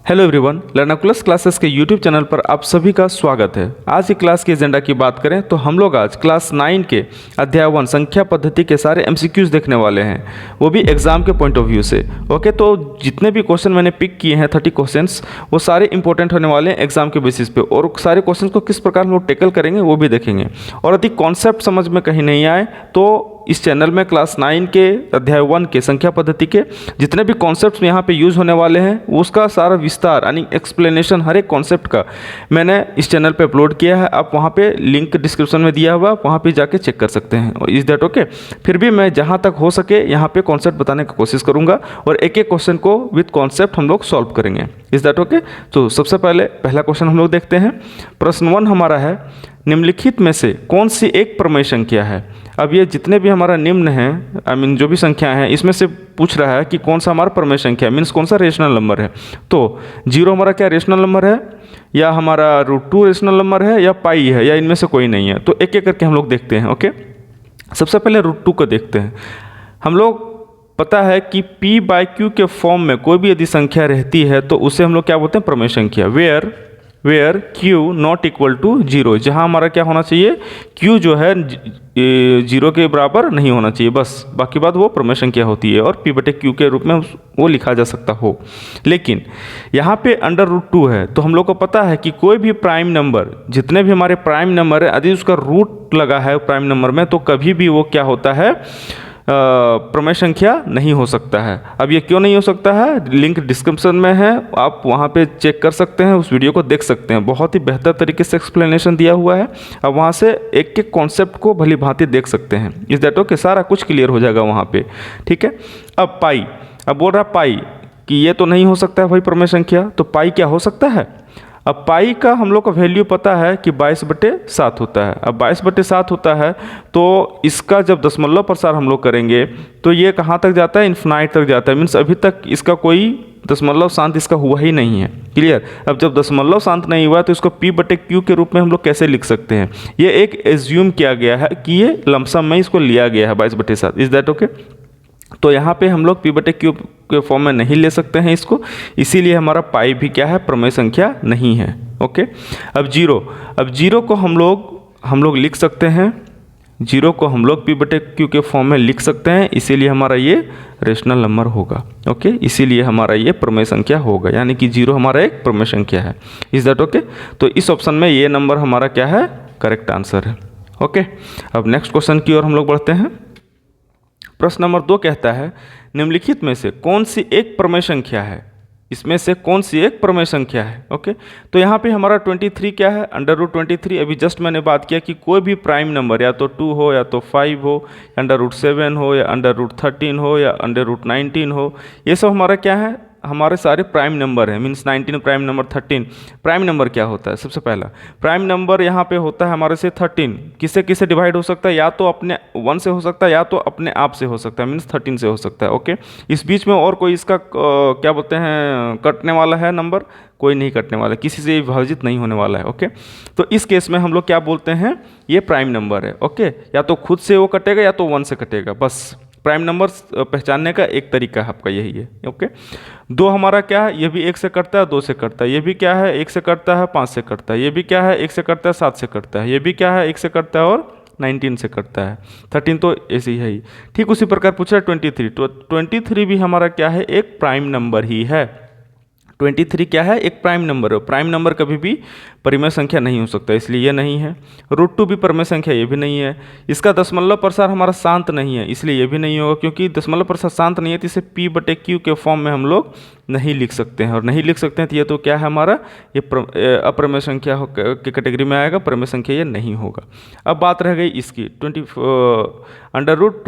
Hello everyone, लर्नाकुलस classes के YouTube channel पर आप सभी का स्वागत है। आज की क्लास के एजेंडा की बात करें तो हम लोग आज क्लास 9 के अध्याय 1 संख्या पद्धति के सारे एमसीक्यूज देखने वाले हैं, वो भी एग्जाम के पॉइंट ऑफ व्यू से। ओके, तो जितने भी क्वेश्चन मैंने पिक किए हैं 30 क्वेश्चंस, वो सारे इंपॉर्टेंट होने वाले हैं एग्जाम के बेसिस पे, और सारे क्वेश्चन को किस प्रकार हम लोग टैकल करेंगे वो भी देखेंगे। और यदि कॉन्सेप्ट समझ में कहीं नहीं आए तो इस चैनल में क्लास 9 के अध्याय 1 के संख्या पद्धति के जितने भी कॉन्सेप्ट्स यहाँ पे यूज़ होने वाले हैं उसका सारा विस्तार यानी एक्सप्लेनेशन हर एक कॉन्सेप्ट का मैंने इस चैनल पे अपलोड किया है। आप वहाँ पे लिंक डिस्क्रिप्शन में दिया हुआ, वहाँ पे जाके चेक कर सकते हैं। Is that okay? फिर भी मैं जहाँ तक हो सके यहाँ पे कॉन्सेप्ट बताने की कोशिश करूँगा और एक एक क्वेश्चन को विथ कॉन्सेप्ट हम लोग सॉल्व करेंगे। Is that okay? तो सबसे पहले पहला क्वेश्चन हम लोग देखते हैं। प्रश्न 1 हमारा है, निम्नलिखित में से कौन सी एक प्रमेय संख्या है? अब ये जितने भी हमारा निम्न हैं, जो भी संख्या हैं, इसमें से पूछ रहा है कि कौन सा हमारा प्रमेय संख्या है, मीन्स कौन सा रेशनल नंबर है। तो 0 हमारा क्या रेशनल नंबर है, या हमारा √2 रेशनल नंबर है, या पाई है, या इनमें से कोई नहीं है। तो एक एक करके हम लोग देखते हैं। ओके, सबसे पहले √2 को देखते हैं। हम लोग पता है कि p/q के फॉर्म में कोई भी यदि संख्या रहती है तो उसे हम लोग क्या बोलते हैं, प्रमेय संख्या। Where q not equal to 0, जहाँ हमारा क्या होना चाहिए, q जो है 0 के बराबर नहीं होना चाहिए, बस बाकी बात वो प्रमेय संख्या होती है और p/q के रूप में वो लिखा जा सकता हो। लेकिन यहाँ पे √2 है तो हम लोग को पता है कि कोई भी प्राइम नंबर, जितने भी हमारे प्राइम नंबर है, यदि उसका रूट लगा है प्राइम नंबर में तो कभी भी वो क्या होता है, प्रमेय संख्या नहीं हो सकता है। अब ये क्यों नहीं हो सकता है, लिंक डिस्क्रिप्शन में है, आप वहाँ पे चेक कर सकते हैं, उस वीडियो को देख सकते हैं। बहुत ही बेहतर तरीके से एक्सप्लेनेशन दिया हुआ है। अब वहाँ से एक एक कॉन्सेप्ट को भली भांति देख सकते हैं। इस दैट ओके, सारा कुछ क्लियर हो जाएगा वहाँ पे। ठीक है, अब पाई, अब बोल रहा पाई कि ये तो नहीं हो सकता है भाई प्रमेय संख्या, तो पाई क्या हो सकता है? अब पाई का हम लोग का वैल्यू पता है कि 22/7 होता है। अब 22/7 होता है तो इसका जब दशमलव प्रसार हम लोग करेंगे तो ये कहाँ तक जाता है, इन्फिनाइट तक जाता है। मीन्स अभी तक इसका कोई दशमलव शांत इसका हुआ ही नहीं है। क्लियर? अब जब दशमलव शांत नहीं हुआ तो इसको p/q के रूप में हम लोग कैसे लिख सकते हैं? ये एक एज्यूम किया गया है कि ये लमसम में इसको लिया गया है 22/7। Is that okay? तो यहाँ पे हम लोग p/q के फॉर्म में नहीं ले सकते हैं इसको, इसीलिए हमारा पाई भी क्या है, प्रमेय संख्या नहीं है। ओके, अब 0 को हम लोग लिख सकते हैं, 0 को हम लोग p/q के फॉर्म में लिख सकते हैं, इसीलिए हमारा ये रेशनल नंबर होगा। ओके, इसीलिए हमारा ये प्रमेय संख्या होगा, यानी कि 0 हमारा एक प्रमेय संख्या है। Is that okay? तो इस ऑप्शन में ये नंबर हमारा क्या है, करेक्ट आंसर है। ओके, अब नेक्स्ट क्वेश्चन की ओर हम लोग बढ़ते हैं। प्रश्न नंबर 2 कहता है, निम्नलिखित में से कौन सी एक प्रमेय संख्या है? इसमें से कौन सी एक प्रमेय संख्या है? ओके, तो यहाँ पे हमारा 23 क्या है, √23। अभी जस्ट मैंने बात किया कि कोई भी प्राइम नंबर या तो 2 हो, या तो 5 हो, √7 हो, या √13 हो, या √19 हो, ये सब हमारा क्या है, हमारे सारे प्राइम नंबर हैं। Means 19 prime number, 13 prime number क्या होता है? सबसे पहला प्राइम नंबर यहाँ पे होता है हमारे से 13। किससे किससे डिवाइड हो सकता है, या तो अपने 1 से हो सकता है, या तो अपने आप से हो सकता है, मीन्स 13 से हो सकता है। ओके, इस बीच में और कोई इसका क्या बोलते हैं, कटने वाला है नंबर? कोई नहीं कटने वाला, किसी से विभाजित नहीं होने वाला है। ओके, तो इस केस में हम लोग क्या बोलते हैं, ये प्राइम नंबर है। ओके, या तो खुद से वो कटेगा या तो 1 से कटेगा, बस प्राइम नंबर पहचानने का एक तरीका है आपका यही है। ओके, 2 हमारा क्या है, ये भी 1 से कटता है, 2 से कटता है। ये भी क्या है, 1 से कटता है, 5 से कटता है। ये भी क्या है, 1 से कटता है, 7 से कटता है। ये भी क्या है, 1 से कटता है और 19 से कटता है। 13 तो ऐसे ही है ही। ठीक उसी प्रकार पूछा 23, तो 23 भी हमारा क्या है, एक प्राइम नंबर ही है। 23 क्या है, एक प्राइम नंबर है। प्राइम नंबर कभी भी परिमेय संख्या नहीं हो सकता, इसलिए ये नहीं है। √2 भी परिमेय संख्या, ये भी नहीं है। इसका दशमलव प्रसार हमारा शांत नहीं है, इसलिए ये भी नहीं होगा, क्योंकि दशमलव प्रसार शांत नहीं है तो इसे p/q के फॉर्म में हम लोग नहीं लिख सकते हैं, और नहीं लिख सकते हैं तो ये तो क्या है हमारा, ये अप्रमेय संख्या की कैटेगरी में आएगा, प्रमेय संख्या ये नहीं होगा। अब बात रह गई इसकी √2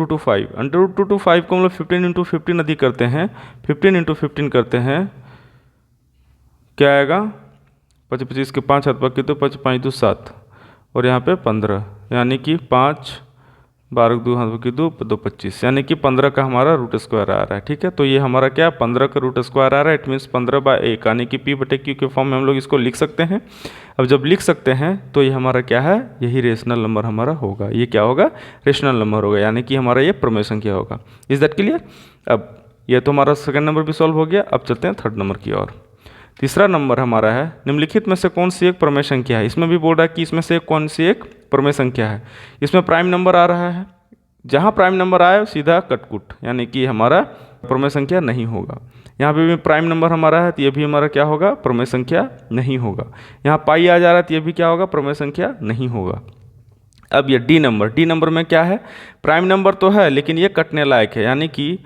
to 5। √2 to 5 को हम लोग 15 × 15 अधिक करते हैं, 15 × 15 करते हैं, क्या आएगा, 25 के 5 हाथ बाकी तो 5 5 2 7, और यहाँ पे 15, यानी कि 5 12 2 हाथ बाकी 2 2 25, यानी कि 15 का हमारा √2 आ रहा है। ठीक है, तो ये हमारा क्या, 15 का √2 आ रहा है। इट मीन्स 15/1, यानी कि p/q के फॉर्म में हम लोग इसको लिख सकते हैं। अब जब लिख सकते हैं तो ये हमारा क्या है, यही रेशनल नंबर हमारा होगा। ये क्या होगा, रेशनल नंबर होगा, यानी कि हमारा ये प्रमेय संख्या होगा। Is that clear? अब ये तो हमारा सेकंड नंबर भी सॉल्व हो गया। अब चलते हैं थर्ड नंबर की ओर। तीसरा नंबर हमारा है निम्नलिखित में से कौन सी एक प्रमेय संख्या है। इसमें भी बोल रहा है कि इसमें से कौन सी एक प्रमेय संख्या है। इसमें प्राइम नंबर आ रहा है, जहाँ प्राइम नंबर आए सीधा कटकुट, यानी कि हमारा प्रमेय संख्या नहीं होगा। यहाँ पे भी प्राइम नंबर हमारा है तो ये भी हमारा क्या होगा, प्रमेय संख्या नहीं होगा। यहाँ पाई आ जा रहा है तो ये भी क्या होगा, प्रमेय संख्या नहीं होगा। अब ये डी नंबर में क्या है, प्राइम नंबर तो है लेकिन ये कटने लायक है, यानी कि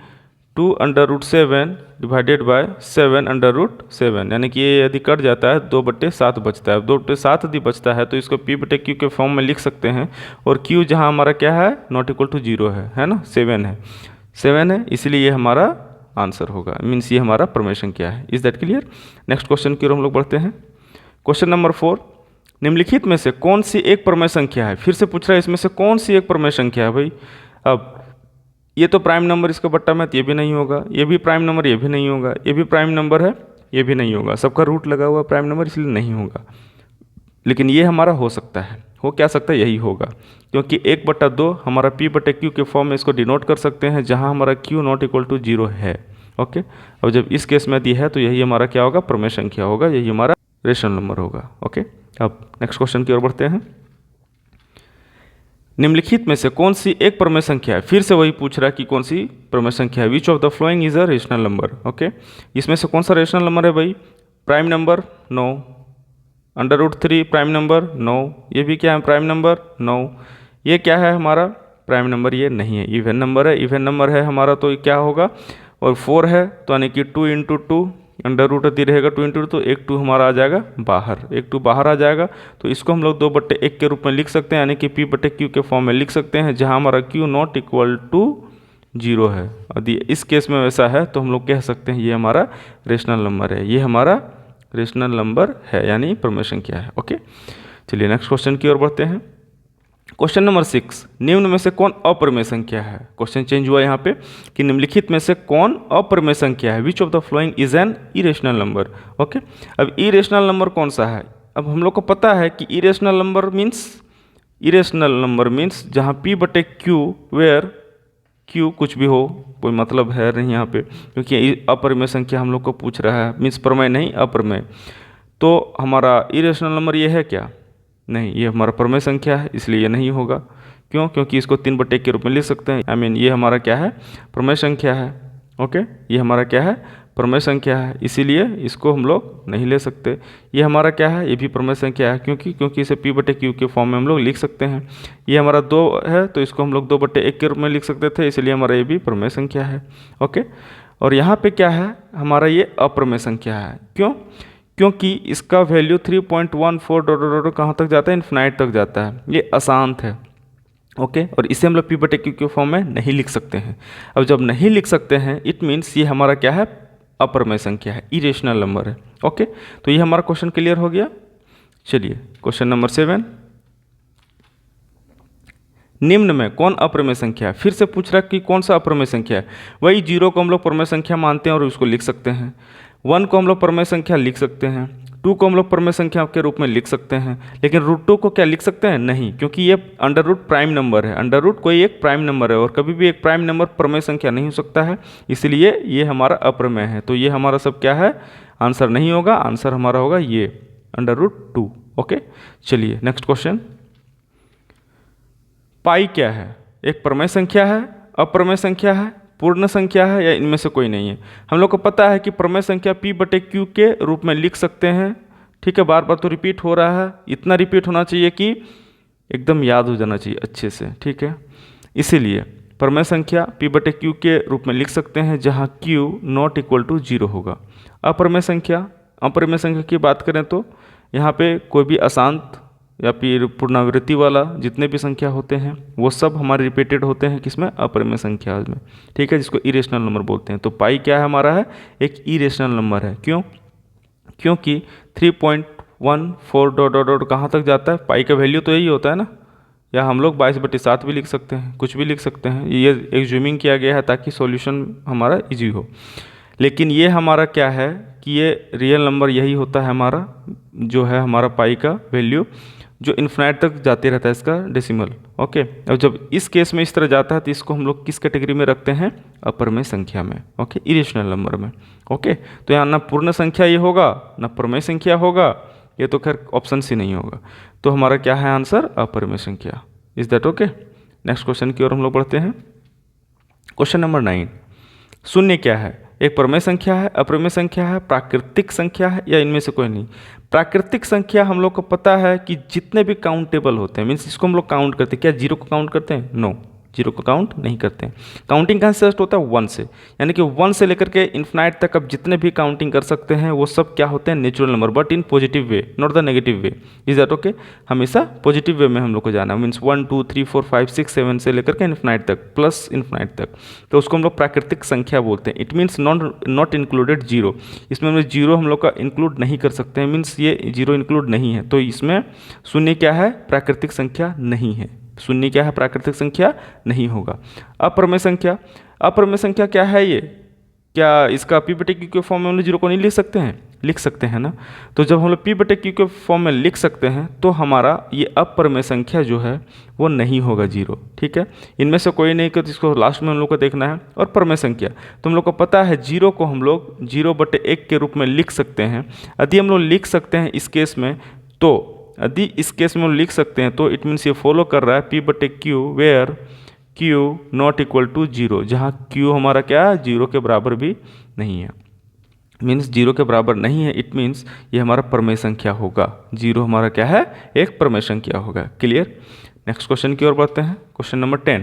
2√7 डिवाइडेड बाय 7√7, यानी कि ये यदि कट जाता है 2/7 बचता है। 2/7 यदि बचता है तो इसको P/Q के फॉर्म में लिख सकते हैं, और Q जहाँ हमारा क्या है, नॉट इक्वल टू 0 है ना, 7 है, इसलिए ये हमारा आंसर होगा, मीन्स ये हमारा प्रमेय संख्या है। Is that clear. Next question की ओर हम लोग बढ़ते हैं। क्वेश्चन नंबर 4, निम्नलिखित में से कौन सी एक प्रमेय संख्या है। फिर से पूछ रहा है इसमें से कौन सी एक प्रमेय संख्या है भाई। अब ये तो प्राइम नंबर इसका बट्टा में, तो ये भी नहीं होगा, ये भी प्राइम नंबर, ये भी नहीं होगा, ये भी प्राइम नंबर है, ये भी नहीं होगा, सबका रूट लगा हुआ प्राइम नंबर, इसलिए नहीं होगा। लेकिन ये हमारा हो सकता है, हो क्या सकता है, यही होगा, क्योंकि 1/2 हमारा P/Q के फॉर्म में इसको डिनोट कर सकते हैं, जहाँ हमारा Q नॉट इक्वल टू 0 है। ओके, अब जब इस केस में दी है तो यही हमारा क्या होगा, प्रमेय संख्या होगा, यही हमारा रेशनल नंबर होगा। ओके, अब नेक्स्ट क्वेश्चन की ओर बढ़ते हैं। निम्नलिखित में से कौन सी एक प्रमेय संख्या है। फिर से वही पूछ रहा है कि कौन सी प्रमेय संख्या है। Which of the following is a rational number. Okay, इसमें से कौन सा रेशनल नंबर है भाई। प्राइम नंबर 9, √3 प्राइम नंबर 9, ये भी क्या है, प्राइम नंबर 9। ये क्या है हमारा, प्राइम नंबर ये नहीं है, इवन नंबर है, इवन नंबर है हमारा, तो क्या होगा, और 4 है तो यानी कि 2 × 2 √3 रहेगा, 2 × 2 तो एक 2 हमारा आ जाएगा बाहर, एक 2 बाहर आ जाएगा, तो इसको हम लोग 2/1 के रूप में लिख सकते हैं, यानी कि P/Q के फॉर्म में लिख सकते हैं, जहां हमारा Q नॉट इक्वल टू 0 है। यदि इस केस में वैसा है तो हम लोग कह सकते हैं ये हमारा रेशनल नंबर है, ये हमारा रेशनल नंबर है, यानी प्रमेय संख्या है। ओके, चलिए नेक्स्ट क्वेश्चन की ओर बढ़ते हैं। क्वेश्चन नंबर 6, निम्न में से कौन अप्रमेय संख्या है। क्वेश्चन चेंज हुआ यहाँ पे कि निम्नलिखित में से कौन अप्रमेय संख्या है। Which of the following is an irrational number. Okay, अब इरेशनल नंबर कौन सा है। अब हम लोग को पता है कि इरेशनल नंबर मीन्स जहाँ P/Q वेयर Q कुछ भी हो, कोई मतलब है नहीं यहाँ पे, क्योंकि अप्रमेय संख्या हम लोग को पूछ रहा है, मीन्स प्रमेय नहीं अप्रमेय, तो हमारा इरेशनल नंबर ये है क्या, नहीं, ये हमारा प्रमेय संख्या है, इसलिए ये नहीं होगा। क्यों, क्योंकि इसको 3/1 के रूप में लिख सकते हैं, ये हमारा क्या है, प्रमेय संख्या है। ओके, ये हमारा क्या है, प्रमेय संख्या है, इसीलिए इसको हम लोग नहीं ले सकते। ये हमारा क्या है, ये भी प्रमेय संख्या है, क्योंकि इसे P/Q के फॉर्म में हम लोग लिख सकते हैं। ये हमारा 2 है तो इसको हम लोग 2/1 के रूप में लिख सकते थे, इसलिए हमारा ये भी प्रमेय संख्या है। ओके, और यहाँ पे क्या है, हमारा ये अप्रमेय संख्या है। क्यों, क्योंकि इसका वैल्यू 3.14 कहाँ तक जाता है, इन्फिनाइट तक जाता है, ये अशांत है। ओके, और इसे हम लोग P/Q के फॉर्म में नहीं लिख सकते हैं। अब जब नहीं लिख सकते हैं, इट मीन्स ये हमारा क्या है, अप्रमेय संख्या है, इरेशनल नंबर है। ओके, तो ये हमारा क्वेश्चन क्लियर हो गया। चलिए क्वेश्चन नंबर 7, निम्न में कौन अप्रमेय संख्या है। फिर से पूछ रहा है कि कौन सा अप्रमेय संख्या है। वही 0 को हम लोग प्रमेय संख्या मानते हैं और उसको लिख सकते हैं, 1 को हम लोग प्रमेय संख्या लिख सकते हैं, 2 को हम लोग प्रमेय संख्या के रूप में लिख सकते हैं, लेकिन √2 को क्या लिख सकते हैं, नहीं, क्योंकि ये अंडर प्राइम नंबर है। अंडर रूट कोई एक प्राइम नंबर है और कभी भी एक प्राइम नंबर प्रमेय संख्या नहीं हो सकता है, इसलिए ये हमारा अप्रमेय है। तो ये हमारा सब क्या है, आंसर नहीं होगा, आंसर हमारा होगा ये √2। ओके, चलिए नेक्स्ट क्वेश्चन। पाई क्या है, एक प्रमेय संख्या है, अप्रमेय संख्या है, पूर्ण संख्या है, या इनमें से कोई नहीं है। हम लोग को पता है कि प्रमेय संख्या P/Q के रूप में लिख सकते हैं। ठीक है, बार बार तो रिपीट हो रहा है, इतना रिपीट होना चाहिए कि एकदम याद हो जाना चाहिए अच्छे से। ठीक है, इसीलिए प्रमेय संख्या P/Q के रूप में लिख सकते हैं, जहाँ Q नॉट इक्वल टू 0 होगा। अप्रमेय संख्या की बात करें तो यहाँ पे कोई भी अशांत या फिर पुनरावृत्ति वाला जितने भी संख्या होते हैं वो सब हमारे रिपीटेड होते हैं, किसमें, अप्रमेय संख्या में। ठीक है, जिसको इरेशनल नंबर बोलते हैं। तो पाई क्या है हमारा, है एक इरेशनल नंबर है। क्यों, क्योंकि 3.14 कहाँ तक जाता है, पाई का वैल्यू तो यही होता है ना, या हम लोग 22/7 भी लिख सकते हैं, कुछ भी लिख सकते हैं। ये एक जूमिंग किया गया है ताकि सॉल्यूशन हमारा इजी हो। लेकिन ये हमारा क्या है कि ये रियल नंबर यही होता है हमारा, जो है हमारा पाई का वैल्यू। जो इन्फिनाइट तक जाते रहता है इसका डेसिमल। ओके, अब जब इस केस में इस तरह जाता है तो इसको हम लोग किस कैटेगरी में रखते हैं? अपरमेय संख्या में। ओके, इरेशनल नंबर में। ओके, तो यहाँ ना पूर्ण संख्या ये होगा ना परमेय संख्या होगा, ये तो खैर ऑप्शन सी नहीं होगा। तो हमारा क्या है आंसर? अपरमेय संख्या। Is that okay? Next question की ओर हम लोग बढ़ते हैं। क्वेश्चन नंबर 9, शून्य क्या है? एक परमेय संख्या है, अपरमेय संख्या है, प्राकृतिक संख्या है, या इनमें से कोई नहीं? प्राकृतिक संख्या हम लोग को पता है कि जितने भी काउंटेबल होते हैं, मीन्स इसको हम लोग काउंट करते हैं। क्या जीरो को काउंट करते हैं? नो, जीरो को काउंट नहीं करते हैं। काउंटिंग कहाँ से स्टार्ट होता है? 1 से, यानी कि 1 से लेकर के इन्फिनाइट तक आप जितने भी काउंटिंग कर सकते हैं वो सब क्या होते हैं? Natural number, but in positive way, not the negative way. Is that okay? हमेशा पॉजिटिव वे में हम लोग को जाना है, मीन्स 1 2 3 4 5 6 7 से लेकर के इन्फिनाइट तक, प्लस इन्फिनाइट तक, तो उसको हम लोग प्राकृतिक संख्या बोलते हैं। It means not included zero. इसमें हम जीरो हम लोग का इंक्लूड नहीं कर सकते हैं, मीन्स ये जीरो इंक्लूड नहीं है। तो इसमें शून्य क्या है? प्राकृतिक संख्या नहीं है। शून्य क्या है? प्राकृतिक संख्या नहीं होगा। अपरमेय संख्या, अपरमेय संख्या क्या है ये? क्या इसका पी बटे क्यू के फॉर्म में हम लोग जीरो को नहीं लिख सकते हैं? लिख सकते हैं ना। तो जब हम लोग पी बटे क्यू के फॉर्म में लिख सकते हैं तो हमारा ये अपरमेय संख्या जो है वो नहीं होगा जीरो। ठीक है, इनमें से कोई नहीं कि इसको लास्ट में हम लोग को देखना है। और परमेय संख्या तो हम लोग को पता है जीरो को हम लोग 0/1 के रूप में लिख सकते हैं। यदि हम लोग लिख सकते हैं इस केस में, तो यदि इस केस में हम लिख सकते हैं तो इट मीन्स ये फॉलो कर रहा है पी बटे q where q not equal to zero, जहाँ क्यू हमारा क्या है? जीरो के बराबर भी नहीं है। मीन्स जीरो के बराबर नहीं है, इट मीन्स ये हमारा परमेय संख्या होगा। जीरो हमारा क्या है? एक परमेय संख्या होगा। क्लियर? नेक्स्ट क्वेश्चन की ओर बढ़ते हैं। क्वेश्चन नंबर 10,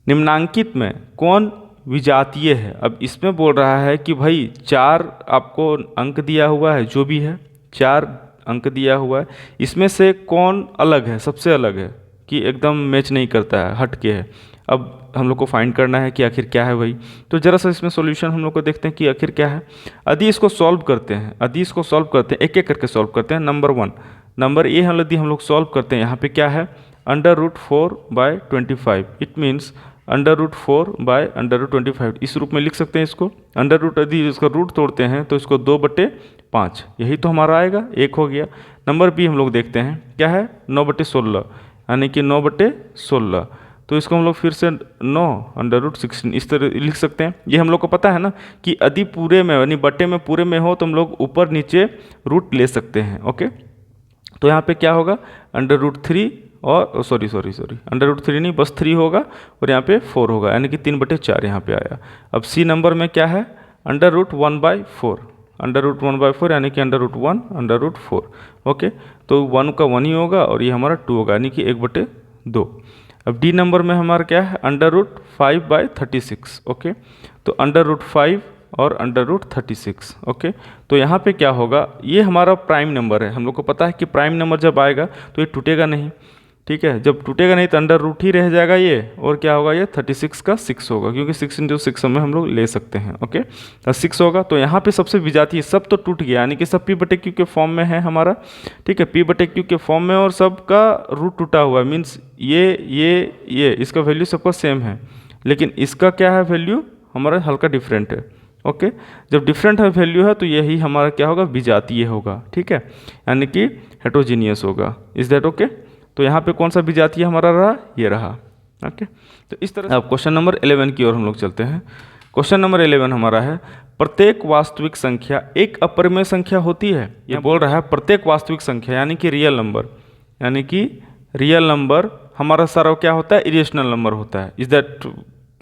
निम्नांकित में कौन विजातीय है? अब इसमें बोल रहा है कि भाई 4 आपको अंक दिया हुआ है, जो भी है 4 अंक दिया हुआ है, इसमें से कौन अलग है, सबसे अलग है, कि एकदम मैच नहीं करता है, हट के है। अब हम लोग को फाइंड करना है कि आखिर क्या है भाई। तो जरा सा इसमें सॉल्यूशन हम लोग को देखते हैं कि आखिर क्या है। यदि इसको सॉल्व करते हैं, यदि इसको सॉल्व करते हैं, एक एक करके सॉल्व करते हैं। नंबर 1, नंबर ए यदि हम लोग सॉल्व करते हैं, यहाँ पे क्या है? √4/25। इट मीन्स √4/25 इस रूप में लिख सकते हैं इसको। अंडर रूट यदि इसका रूट तोड़ते हैं तो इसको 2/5, यही तो हमारा आएगा, एक हो गया। नंबर बी हम लोग देखते हैं क्या है? 9/16, यानी कि 9/16। तो इसको हम लोग फिर से 9√16 इस तरह लिख सकते हैं। ये हम लोग को पता है ना कि यदि पूरे में यानी बटे में पूरे में हो तो हम लोग ऊपर नीचे रूट ले सकते हैं। ओके, तो यहाँ पे क्या होगा? √3 और √3 नहीं, बस 3 होगा और यहाँ पे 4 होगा, यानी कि 3/4 यहाँ पे आया। अब सी नंबर में क्या है? √1/4, √1/4 यानी कि √1/4। ओके, तो 1 का 1 ही होगा और ये हमारा 2 होगा, यानी कि 1/2। अब डी नंबर में हमारा क्या है? √5/36। ओके, तो √5 और √36। ओके, तो यहाँ पे क्या होगा? ये हमारा प्राइम नंबर है। हम लोग को पता है कि प्राइम नंबर जब आएगा तो ये टूटेगा नहीं। ठीक है, जब टूटेगा नहीं तो √ ही रह जाएगा ये, और क्या होगा? ये 36 का 6 होगा, क्योंकि 6 × 6 में हम लोग ले सकते हैं। ओके, तो 6 होगा। तो यहाँ पे सबसे विजातीय सब तो टूट गया, यानी कि सब p/q के फॉर्म में है हमारा। ठीक है, p/q के फॉर्म में और सबका रूट टूटा हुआ है, मीन्स ये इसका वैल्यू सबका सेम है, लेकिन इसका क्या है? वैल्यू हमारा हल्का डिफरेंट है। ओके, जब डिफरेंट है वैल्यू है तो यही हमारा क्या होगा? विजातीय होगा। ठीक है, यानी कि हेट्रोजीनियस होगा। Is that okay? तो यहाँ पे कौन सा विजातीय हमारा रहा? ये रहा। ओके, तो इस तरह। अब क्वेश्चन नंबर 11 की ओर हम लोग चलते हैं। क्वेश्चन नंबर 11 हमारा है, प्रत्येक वास्तविक संख्या एक अपरिमेय संख्या होती है। ये बोल रहा है प्रत्येक वास्तविक संख्या यानी कि रियल नंबर, यानी कि रियल नंबर हमारा सारा क्या होता है? इरेशनल नंबर होता है। Is that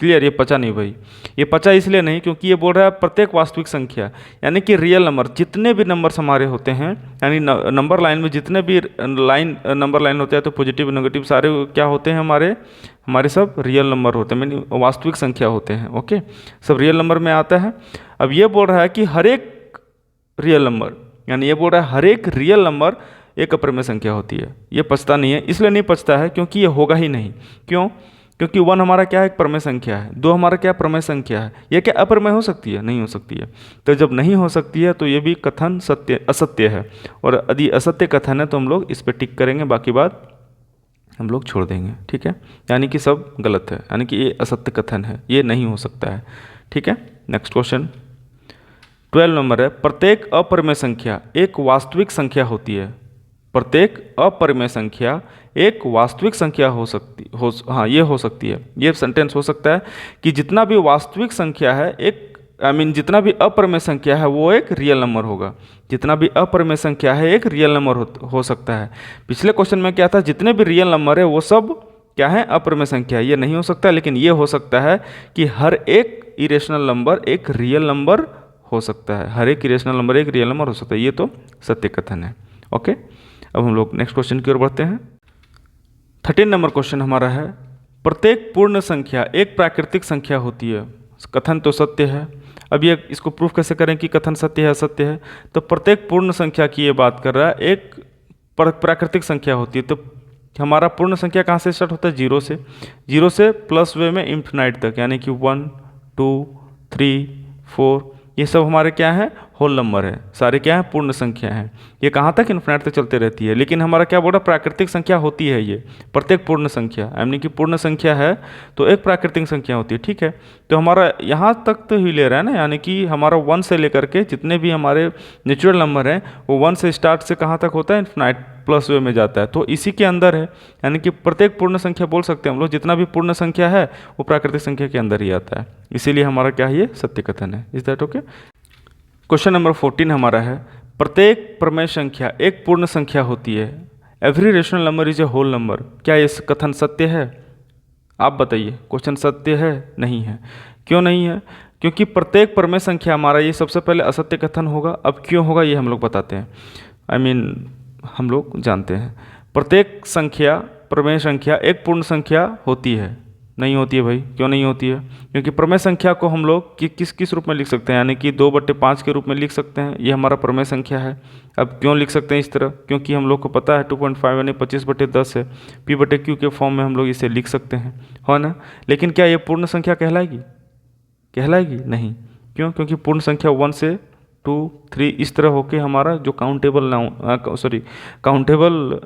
clear? ये पचा नहीं भाई, ये पचा इसलिए नहीं क्योंकि ये बोल रहा है प्रत्येक वास्तविक संख्या यानी कि रियल नंबर, जितने भी नंबर्स हमारे होते हैं, यानी नंबर लाइन में जितने भी नंबर लाइन होते हैं तो पॉजिटिव नेगेटिव सारे क्या होते हैं? हमारे सब रियल नंबर होते हैं, यानी वास्तविक संख्या होते हैं। ओके, सब रियल नंबर में आता है। अब ये बोल रहा है कि हर एक रियल नंबर, यानी ये बोल रहा है हर एक रियल नंबर एक अपरिमेय संख्या होती है। ये पचता नहीं है, इसलिए नहीं पचता है क्योंकि ये होगा ही नहीं। क्यों? क्योंकि 1 हमारा क्या है? एक परमेय संख्या है। 2 हमारा क्या? परमेय संख्या है। ये क्या अपरमेय हो सकती है? नहीं हो सकती है। तो जब नहीं हो सकती है तो ये भी कथन असत्य है, और यदि असत्य कथन है तो हम लोग इस पर टिक करेंगे, बाकी बात हम लोग छोड़ देंगे। ठीक है, यानी कि सब गलत है, यानी कि ये असत्य कथन है, ये नहीं हो सकता है। ठीक है, नेक्स्ट क्वेश्चन 12 नंबर है, प्रत्येक अपरमेय संख्या एक वास्तविक संख्या होती है। प्रत्येक अपरिमेय संख्या एक वास्तविक संख्या ये हो सकती है। ये सेंटेंस हो सकता है कि जितना भी वास्तविक संख्या है जितना भी अपरिमेय संख्या है वो एक रियल नंबर होगा। जितना भी अपरिमेय संख्या है एक रियल नंबर हो सकता है। पिछले क्वेश्चन में क्या था, जितने भी रियल नंबर है वो सब क्या है, अपरिमेय संख्या। ये नहीं हो सकता, लेकिन ये हो सकता है कि हर एक इरेशनल नंबर एक रियल नंबर हो सकता है। हर एक इरेशनल नंबर एक रियल नंबर हो सकता है। ये तो सत्य कथन है। ओके, अब हम लोग नेक्स्ट क्वेश्चन की ओर बढ़ते हैं। 13 नंबर क्वेश्चन हमारा है, प्रत्येक पूर्ण संख्या एक प्राकृतिक संख्या होती है। कथन तो सत्य है। अब ये इसको प्रूफ कैसे करें कि कथन सत्य है असत्य है? तो प्रत्येक पूर्ण संख्या की ये बात कर रहा है, एक प्राकृतिक संख्या होती है। तो हमारा पूर्ण संख्या कहाँ से स्टार्ट होता है? जीरो से प्लस वे में इंफिनाइट तक, यानी कि 1 2 3 4 ये सब हमारे क्या है, होल नंबर है। सारे क्या है, पूर्ण संख्या है। ये कहाँ तक, इन्फिनाइट तक चलते रहती है। लेकिन हमारा क्या बोल रहा है, प्राकृतिक संख्या होती है ये प्रत्येक पूर्ण संख्या, यानी कि पूर्ण संख्या है तो एक प्राकृतिक संख्या होती है। ठीक है, तो हमारा यहाँ तक तो ही ले रहा है ना, यानी कि हमारा 1 से लेकर के जितने भी हमारे नेचुरल नंबर हैं वो 1 से स्टार्ट से कहाँ तक होता है, इन्फिनाइट प्लस वे में जाता है। तो इसी के अंदर है, यानी कि प्रत्येक पूर्ण संख्या बोल सकते हैं हम लोग, जितना भी पूर्ण संख्या है वो प्राकृतिक संख्या के अंदर ही आता है। इसीलिए हमारा क्या है, ये सत्य कथन है। Is that okay? Question number 14 हमारा है, प्रत्येक प्रमेय संख्या एक पूर्ण संख्या होती है। Every rational number is a whole number. क्या ये कथन सत्य है? आप बताइए, क्वेश्चन सत्य है? नहीं है। क्यों नहीं है? क्योंकि प्रत्येक प्रमेय संख्या हमारा ये सबसे पहले असत्य कथन होगा। अब क्यों होगा ये हम लोग बताते हैं, हम लोग जानते हैं। प्रत्येक संख्या प्रमेय संख्या एक पूर्ण संख्या होती है। नहीं होती है भाई। क्यों नहीं होती है? क्योंकि प्रमेय संख्या को हम लोग किस रूप में लिख सकते हैं, यानी कि 2/5 के रूप में लिख सकते हैं। ये हमारा प्रमेय संख्या है। अब क्यों लिख सकते हैं इस तरह? क्योंकि हम लोग को पता है 2.5 यानी 25/10 है। P/Q के फॉर्म में हम लोग इसे लिख सकते हैं, है ना। लेकिन क्या ये पूर्ण संख्या कहलाएगी? नहीं। क्यों? क्योंकि पूर्ण संख्या 1 से 2 3 इस तरह होके हमारा जो काउंटेबल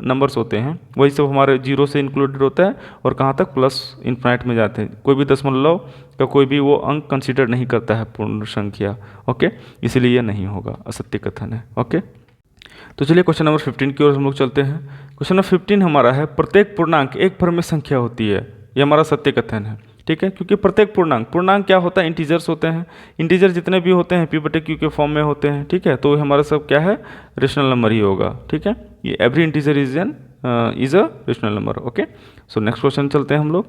नंबर्स होते हैं वही सब हमारे 0 से इंक्लूडेड होता है और कहाँ तक, प्लस इन्फिनाइट में जाते हैं। कोई भी दशमलव का कोई भी वो अंक कंसीडर नहीं करता है पूर्ण संख्या। ओके, इसलिए ये नहीं होगा, असत्य कथन है। ओके, तो चलिए क्वेश्चन नंबर 15 की ओर हम लोग चलते हैं। क्वेश्चन नंबर 15 हमारा है, प्रत्येक पूर्णांक एक प्रमेय संख्या होती है। ये हमारा सत्य कथन है। ठीक है, क्योंकि प्रत्येक पूर्णांक क्या होता है, इंटीजर्स होते हैं। इंटीजर जितने भी होते हैं P/Q के फॉर्म में होते हैं। ठीक है, तो हमारा सब क्या है, रेशनल नंबर ही होगा। ठीक है, ये every integer is a rational number. Okay, so next question चलते हैं हम लोग।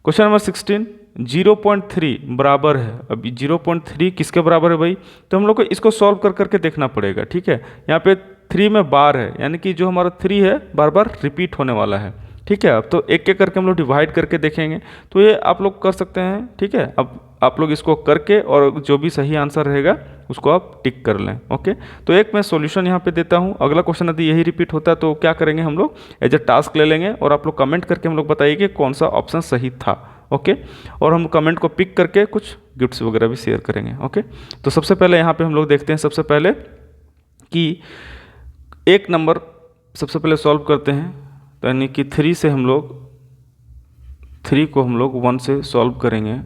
क्वेश्चन नंबर 16, 0.3 बराबर है। अब 0.3 किसके बराबर है भाई? तो हम लोग को इसको सॉल्व कर करके देखना पड़ेगा। ठीक है, यहाँ पे 3 में बार है, यानी कि जो हमारा 3 है बार बार रिपीट होने वाला है। ठीक है, अब तो एक एक करके हम लोग डिवाइड करके देखेंगे, तो ये आप लोग कर सकते हैं। ठीक है, अब आप लोग इसको करके और जो भी सही आंसर रहेगा उसको आप टिक कर लें। ओके, तो एक मैं सॉल्यूशन यहाँ पे देता हूँ। अगला क्वेश्चन यदि यही रिपीट होता है तो क्या करेंगे, हम लोग एज ए टास्क ले लेंगे और आप लोग कमेंट करके हम लोग बताइए कि कौन सा ऑप्शन सही था। ओके, और हम कमेंट को पिक करके कुछ गिफ्ट्स वगैरह भी शेयर करेंगे। ओके, तो सबसे पहले यहाँ पे हम लोग देखते हैं सबसे पहले कि एक नंबर सबसे पहले सॉल्व करते हैं। तो यानी कि 3 से हम लोग 3 को हम लोग 1 से सॉल्व करेंगे,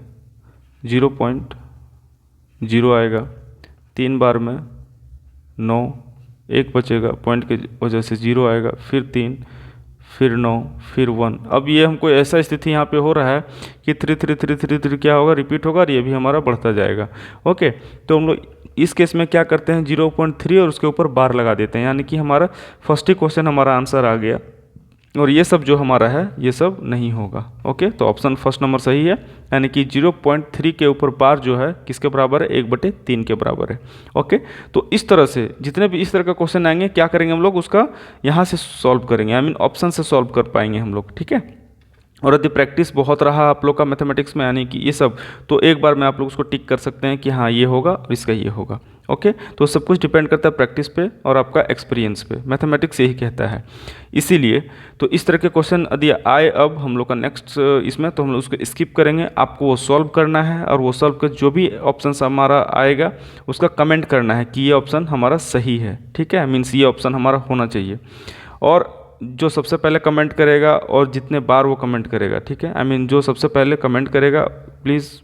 0.0 आएगा। 3 बार में 9, 1 बचेगा, पॉइंट की वजह से 0 आएगा, फिर 3, फिर 9, फिर 1। अब ये हमको ऐसा स्थिति यहाँ पे हो रहा है कि 3 3 3 3 3 क्या होगा, रिपीट होगा और ये भी हमारा बढ़ता जाएगा। ओके, तो हम लोग इस केस में क्या करते हैं, 0.3 और उसके ऊपर बार लगा देते हैं, यानी कि हमारा फर्स्ट ही क्वेश्चन हमारा आंसर आ गया। और ये सब जो हमारा है ये सब नहीं होगा। ओके, तो ऑप्शन फर्स्ट नंबर सही है, यानी कि 0.3 के ऊपर बार जो है किसके बराबर है, 1/3 के बराबर है। ओके, तो इस तरह से जितने भी इस तरह का क्वेश्चन आएंगे क्या करेंगे हम लोग, उसका यहाँ से सॉल्व करेंगे, ऑप्शन से सॉल्व कर पाएंगे हम लोग। ठीक है, और यदि प्रैक्टिस बहुत रहा आप लोग का मैथमेटिक्स में, यानी कि ये सब, तो एक बार में आप लोग उसको टिक कर सकते हैं कि हाँ ये होगा और इसका ये होगा। ओके, तो सब कुछ डिपेंड करता है प्रैक्टिस पे और आपका एक्सपीरियंस पे। मैथमेटिक्स यही कहता है। इसीलिए तो इस तरह के क्वेश्चन यदि आए अब हम लोग का नेक्स्ट इसमें, तो हम लोग उसको स्किप करेंगे। आपको वो सॉल्व करना है और वो सॉल्व कर जो भी ऑप्शन हमारा आएगा उसका कमेंट करना है कि ये ऑप्शन हमारा सही है। ठीक है, मीन्स ये ऑप्शन हमारा होना चाहिए। और जो सबसे पहले कमेंट करेगा और जितने बार वो कमेंट करेगा, ठीक है, जो सबसे पहले कमेंट करेगा, please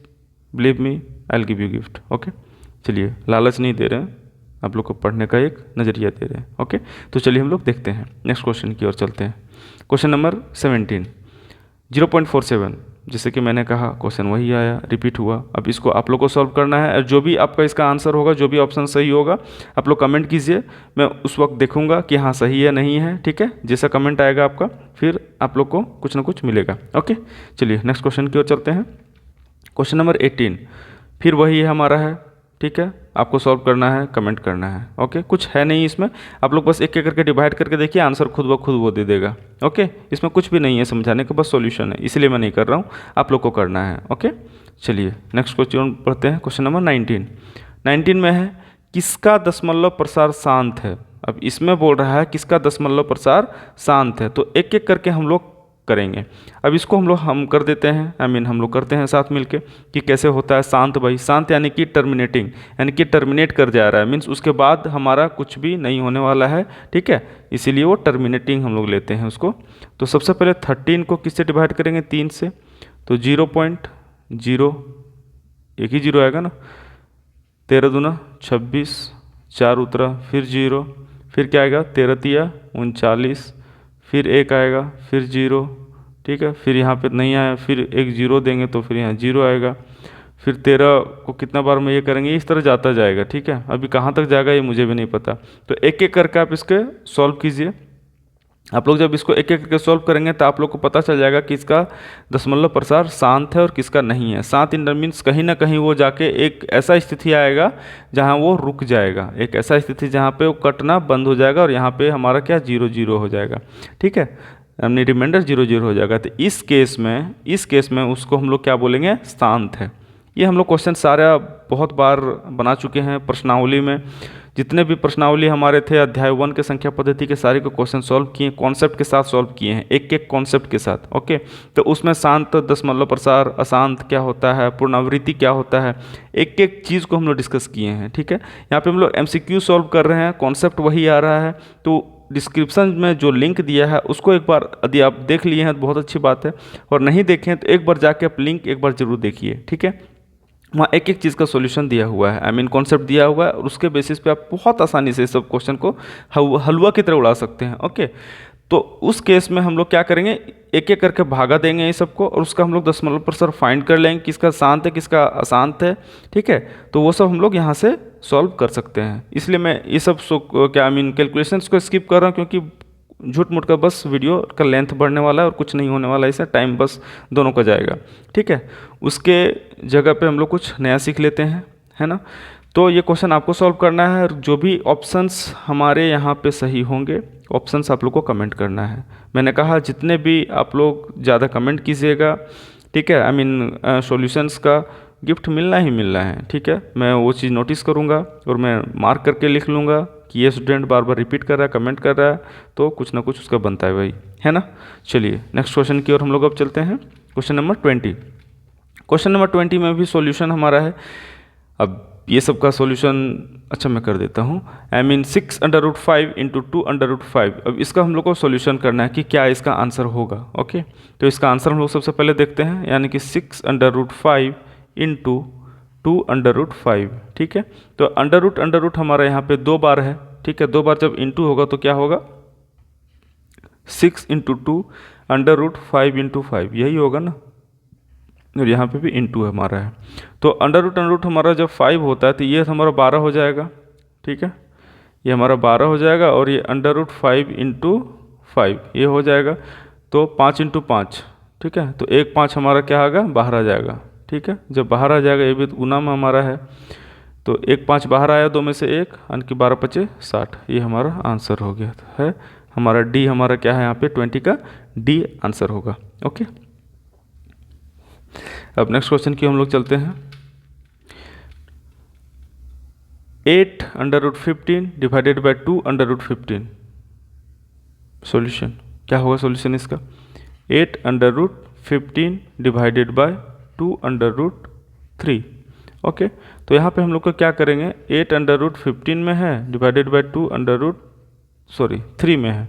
believe me, I will give you gift. Okay, चलिए लालच नहीं दे रहे हैं, आप लोग को पढ़ने का एक नज़रिया दे रहे हैं। ओके, तो चलिए हम लोग देखते हैं, नेक्स्ट क्वेश्चन की ओर चलते हैं। क्वेश्चन नंबर 17, 0.47, जैसे कि मैंने कहा क्वेश्चन वही आया, रिपीट हुआ। अब इसको आप लोग को सॉल्व करना है, और जो भी आपका इसका आंसर होगा, जो भी ऑप्शन सही होगा, आप लोग कमेंट कीजिए। मैं उस वक्त देखूंगा कि हाँ सही है नहीं है, ठीक है। जैसा कमेंट आएगा आपका, फिर आप लोग को कुछ ना कुछ मिलेगा। ओके, चलिए नेक्स्ट क्वेश्चन की ओर चलते हैं। क्वेश्चन नंबर 18 फिर वही है हमारा है, ठीक है। आपको सॉल्व करना है, कमेंट करना है। ओके, कुछ है नहीं इसमें, आप लोग बस एक एक करके डिवाइड करके देखिए, आंसर खुद ब खुद वो दे देगा। ओके, इसमें कुछ भी नहीं है समझाने का, बस सॉल्यूशन है, इसलिए मैं नहीं कर रहा हूँ, आप लोग को करना है। ओके, चलिए नेक्स्ट क्वेश्चन पढ़ते हैं। क्वेश्चन नंबर 19 में है किसका दशमलव प्रसार शांत है। अब इसमें बोल रहा है किसका दशमलव प्रसार शांत है, तो एक एक करके हम लोग करेंगे। अब इसको हम कर देते हैं, हम लोग करते हैं साथ मिलके कि कैसे होता है शांत। भाई शांत यानी कि टर्मिनेटिंग, यानी कि टर्मिनेट कर जा रहा है, मीन्स उसके बाद हमारा कुछ भी नहीं होने वाला है, ठीक है, इसीलिए वो टर्मिनेटिंग हम लोग लेते हैं उसको। तो सबसे पहले 13 को किससे डिवाइड करेंगे, 3 से, तो 0.0, एक ही जीरो आएगा ना, 13 दूना 26, 4 उतरा, फिर 0, फिर क्या आएगा 13 तिया 39, फिर 1 आएगा, फिर 0, ठीक है, फिर यहाँ पे नहीं आया, फिर एक 0 देंगे तो फिर यहाँ 0 आएगा, फिर 13 को कितना बार में ये करेंगे, इस तरह जाता जाएगा, ठीक है। अभी कहाँ तक जाएगा ये मुझे भी नहीं पता, तो एक एक करके आप इसके सॉल्व कीजिए। आप लोग जब इसको एक एक करके सॉल्व करेंगे तो आप लोग को पता चल जाएगा कि इसका दशमलव प्रसार शांत है और किसका नहीं है। शांत इंटर मीन्स कहीं ना कहीं वो जाके एक ऐसा स्थिति आएगा जहाँ वो रुक जाएगा, एक ऐसा स्थिति जहाँ पे वो कटना बंद हो जाएगा, और यहाँ पे हमारा क्या 0 हो जाएगा, ठीक है, यानी रिमाइंडर 0 हो जाएगा। तो इस केस में उसको हम लोग क्या बोलेंगे, शांत है। ये हम लोग क्वेश्चन सारा बहुत बार बना चुके हैं प्रश्नावली में, जितने भी प्रश्नावली हमारे थे अध्याय 1 के संख्या पद्धति के सारे को क्वेश्चन सॉल्व किए, कॉन्सेप्ट के साथ सॉल्व किए हैं, एक एक कॉन्सेप्ट के साथ। ओके, तो उसमें शांत दशमलव प्रसार, अशांत क्या होता है, पुनरावृत्ति क्या होता है, एक एक चीज़ को हम लोग डिस्कस किए हैं, ठीक है। यहाँ पे हम लोग MCQ सॉल्व कर रहे हैं, कॉन्सेप्ट वही आ रहा है, तो डिस्क्रिप्शन में जो लिंक दिया है उसको एक बार यदि आप देख लिए हैं तो बहुत अच्छी बात है, और नहीं देखें तो एक बार जाके आप लिंक एक बार जरूर देखिए, ठीक है। वहाँ एक एक चीज़ का सॉल्यूशन दिया हुआ है, कॉन्सेप्ट दिया हुआ है, और उसके बेसिस पे आप बहुत आसानी से सब क्वेश्चन को हलवा की तरह उड़ा सकते हैं। ओके, तो उस केस में हम लोग क्या करेंगे, एक एक करके भागा देंगे ये सबको, और उसका हम लोग दशमलव प्रसार फाइंड कर लेंगे, किसका शांत है किसका अशांत है, ठीक है। तो वो सब हम लोग यहाँ से सॉल्व कर सकते हैं, इसलिए मैं ये सब कैलकुलेशंस को स्किप कर रहा हूँ, क्योंकि झूठ मूठ का बस वीडियो का लेंथ बढ़ने वाला है और कुछ नहीं होने वाला है, इससे टाइम बस दोनों का जाएगा, ठीक है। उसके जगह पे हम लोग कुछ नया सीख लेते हैं, है ना। तो ये क्वेश्चन आपको सॉल्व करना है, और जो भी ऑप्शंस हमारे यहाँ पे सही होंगे, ऑप्शंस आप लोग को कमेंट करना है। मैंने कहा जितने भी आप लोग ज़्यादा कमेंट कीजिएगा, ठीक है, सॉल्यूशंस का गिफ्ट मिलना ही मिलना है, ठीक है। मैं वो चीज़ नोटिस करूँगा और मैं मार्क करके लिख लूँगा कि ये स्टूडेंट बार बार रिपीट कर रहा है, कमेंट कर रहा है, तो कुछ ना कुछ उसका बनता है भाई, है ना। चलिए नेक्स्ट क्वेश्चन की ओर हम लोग अब चलते हैं। Question number 20। क्वेश्चन नंबर 20 में भी सॉल्यूशन हमारा है। अब ये सब का सॉल्यूशन अच्छा मैं कर देता हूँ, 6√5 × 2√5। अब इसका हम लोग को सॉल्यूशन करना है कि क्या इसका आंसर होगा। ओके, तो इसका आंसर हम लोग सबसे पहले देखते हैं, यानी कि 6√5 × 2√5, ठीक है। तो अंडर रूट हमारा यहाँ पे 2 बार है, ठीक है। 2 बार जब इंटू होगा तो क्या होगा, 6 × 2 √5 × 5, यही होगा ना, और यहाँ पे भी इंटू हमारा है। तो अंडर रूट हमारा जब 5 होता है तो ये हमारा 12 हो जाएगा, ठीक है, ये हमारा 12 हो जाएगा, और ये √5 × 5 ये हो जाएगा, तो 5 × 5, ठीक है। तो 1 5 हमारा क्या आएगा, बाहर आ जाएगा, ठीक है। जब बाहर आ जाएगा, ये भी गुना में हमारा है, तो 1 5 बाहर आया, 2 में से 1, यानी कि 12 5 60, ये हमारा आंसर हो गया है। हमारा डी हमारा क्या है यहाँ पे, 20 का डी आंसर होगा। ओके, अब नेक्स्ट क्वेश्चन की हम लोग चलते हैं। 8√15 डिवाइडेड बाय 2√15, सॉल्यूशन क्या होगा, सॉल्यूशन इसका 8√15 डिवाइडेड बाय 2√3। ओके, तो यहाँ पे हम लोग को क्या करेंगे, 8√15 में है डिवाइडेड बाय 3 में है,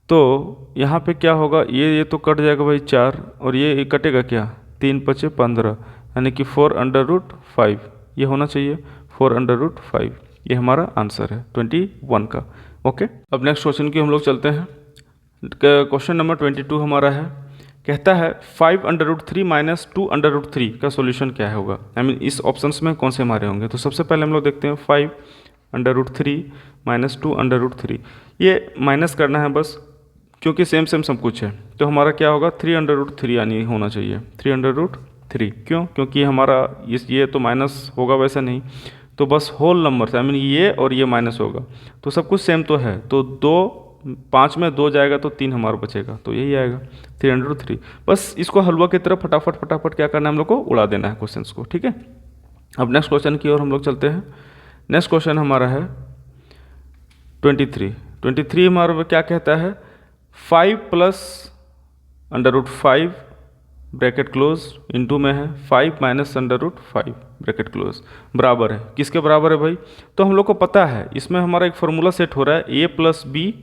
तो यहाँ पे क्या होगा, ये तो कट जाएगा भाई 4, और ये कटेगा क्या, 3 5 15, यानी कि 4√5, ये होना चाहिए 4√5, ये हमारा आंसर है 21 का। ओके, अब नेक्स्ट क्वेश्चन की हम लोग चलते हैं। क्वेश्चन नंबर 22 हमारा है, कहता है 5√3 माइनस 2√3 का सॉल्यूशन क्या होगा। आई मीन इस ऑप्शंस में कौन से हमारे होंगे। तो सबसे पहले हम लोग देखते हैं 5√3 माइनस 2√3, ये माइनस करना है बस, क्योंकि सेम सब कुछ है। तो हमारा क्या होगा 3√3 यानी होना चाहिए 3√3। क्यों? क्योंकि हमारा ये तो माइनस होगा वैसा नहीं, तो बस होल नंबर से आई मीन ये और ये माइनस होगा, तो सब कुछ सेम तो है। तो 5 में 2 जाएगा तो 3 हमारा बचेगा, तो यही आएगा 3√3। बस इसको हलवा की तरह फटाफट क्या करना है, हम लोग को उड़ा देना है क्वेश्चन को। ठीक है, अब नेक्स्ट क्वेश्चन की ओर हम लोग चलते हैं। नेक्स्ट क्वेश्चन हमारा है 23 हमारा क्या कहता है, 5 प्लस √5 ब्रैकेट क्लोज इनटू में है 5 माइनस √5 ब्रैकेट क्लोज बराबर है, किसके बराबर है भाई। तो हम लोग को पता है इसमें हमारा एक फॉर्मूला सेट हो रहा है a प्लस बी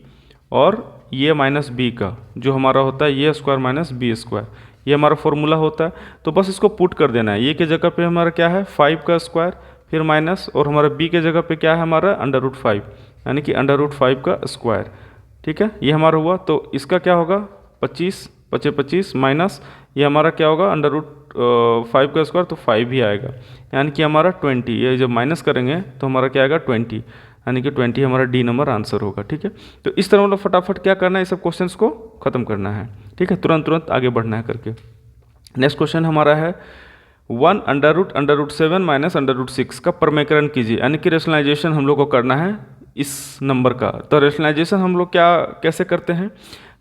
और ये माइनस बी का, जो हमारा होता है ये स्क्वायर माइनस बी स्क्वायर, ये हमारा फॉर्मूला होता है। तो बस इसको पुट कर देना है, ये के जगह पे हमारा क्या है 5 का स्क्वायर, फिर माइनस, और हमारा b के जगह पे क्या है हमारा √5 यानी कि √5 का स्क्वायर। ठीक है, ये हमारा हुआ। तो इसका क्या होगा 25 25 25 माइनस ये हमारा क्या होगा √5 का स्क्वायर, तो 5 ही आएगा, यानी कि हमारा 20। ये जब माइनस करेंगे तो हमारा क्या आएगा 20, यानी कि 20 हमारा डी नंबर आंसर होगा। ठीक है, तो इस तरह मतलब फटाफट क्या करना है, ये सब क्वेश्चंस को खत्म करना है। ठीक है, तुरंत आगे बढ़ना है करके। नेक्स्ट क्वेश्चन हमारा है 1√7 माइनस √6 का परमेकरण कीजिए, यानी कि रेशनलाइजेशन हम लोग को करना है इस नंबर का। तो रेशनलाइजेशन हम लोग कैसे करते हैं,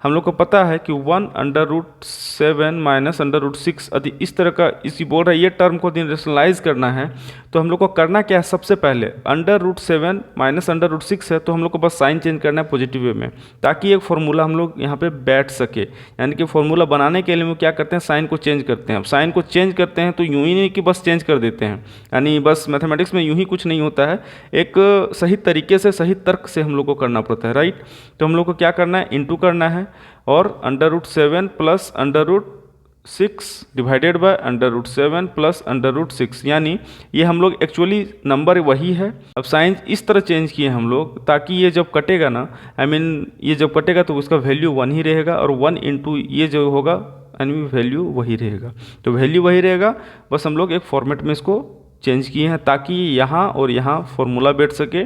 हम लोग को पता है कि 1√7 माइनस √6 यदि इस तरह का इसी बोल रहा है ये टर्म को रेशनलाइज करना है, तो हम लोग को करना क्या है, सबसे पहले √7 माइनस √6 है, तो हम लोग को बस साइन चेंज करना है पॉजिटिव वे में, ताकि एक फॉर्मूला हम लोग यहाँ पे बैठ सके। यानी कि फॉर्मूला बनाने के लिए हम क्या करते हैं, साइन को चेंज करते हैं। अब साइन को चेंज करते हैं तो यूँ ही नहीं कि बस चेंज कर देते हैं, यानी बस मैथमेटिक्स में यूँ ही कुछ नहीं होता है, एक सही तरीके से सही तर्क से हम लोग को करना पड़ता है, राइट। तो हम लोग को क्या करना है, इंटू करना है, और √7 प्लस √6 डिवाइडेड बाय √7 प्लस √6, यानी ये हम लोग एक्चुअली नंबर वही है। अब साइन इस तरह चेंज किए हम लोग ताकि ये जब कटेगा ना, आई मीन ये जब कटेगा तो उसका वैल्यू 1 ही रहेगा, और 1 इंटू ये जो होगा यानी वैल्यू वही रहेगा। तो वैल्यू वही रहेगा, बस हम लोग एक फॉर्मेट में इसको चेंज किए हैं ताकि यहाँ और यहाँ फॉर्मूला बैठ सके,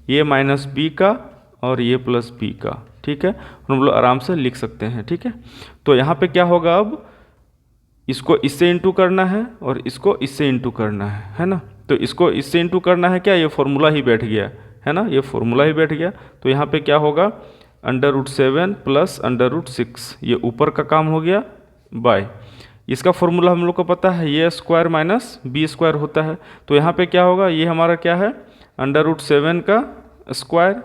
ये माइनस बी का और ये प्लस बी का। ठीक है, हम लोग आराम से लिख सकते हैं। ठीक है, तो यहाँ पे क्या होगा, अब इसको इससे इंटू करना है और इसको इससे इंटू करना है ना। तो इसको इससे इंटू करना है, क्या ये फॉर्मूला ही बैठ गया है ना, ये फॉर्मूला ही बैठ गया। तो यहाँ पे क्या होगा √7 प्लस √6, ये ऊपर का काम हो गया बाय, इसका फॉर्मूला हम लोग को पता है ये स्क्वायर माइनस बी स्क्वायर होता है। तो यहाँ पे क्या होगा, ये हमारा क्या है √7 का स्क्वायर